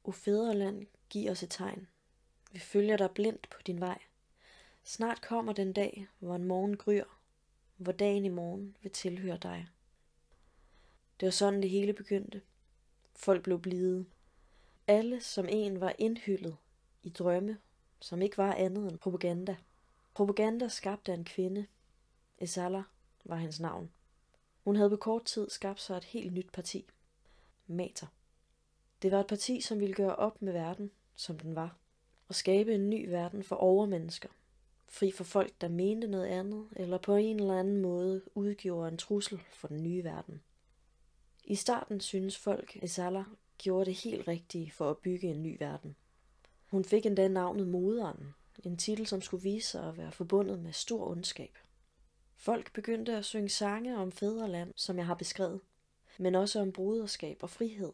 O fædreland, giv os et tegn. Vi følger dig blindt på din vej. Snart kommer den dag, hvor en morgen gryr, hvor dagen i morgen vil tilhøre dig. Det var sådan, det hele begyndte. Folk blev blide. Alle som en var indhyllet i drømme, som ikke var andet end propaganda. Propaganda skabt af en kvinde. Esalar var hendes navn. Hun havde på kort tid skabt sig et helt nyt parti. Mater. Det var et parti, som ville gøre op med verden, som den var, og skabe en ny verden for overmennesker, fri for folk, der mente noget andet, eller på en eller anden måde udgjorde en trussel for den nye verden. I starten synes folk, Esalar gjorde det helt rigtige for at bygge en ny verden. Hun fik endda navnet Moderen, en titel, som skulle vise sig at være forbundet med stor ondskab. Folk begyndte at synge sange om fædreland, som jeg har beskrevet, men også om broderskab og frihed.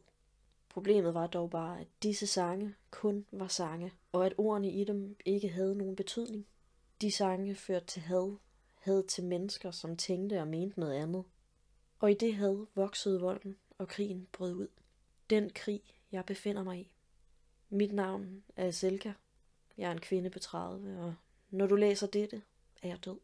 Problemet var dog bare, at disse sange kun var sange, og at ordene i dem ikke havde nogen betydning. De sange førte til had til mennesker, som tænkte og mente noget andet. Og i det had voksede volden, og krigen brød ud. Den krig, jeg befinder mig i. Mit navn er Selka. Jeg er en kvinde på 30, og når du læser dette, er jeg død.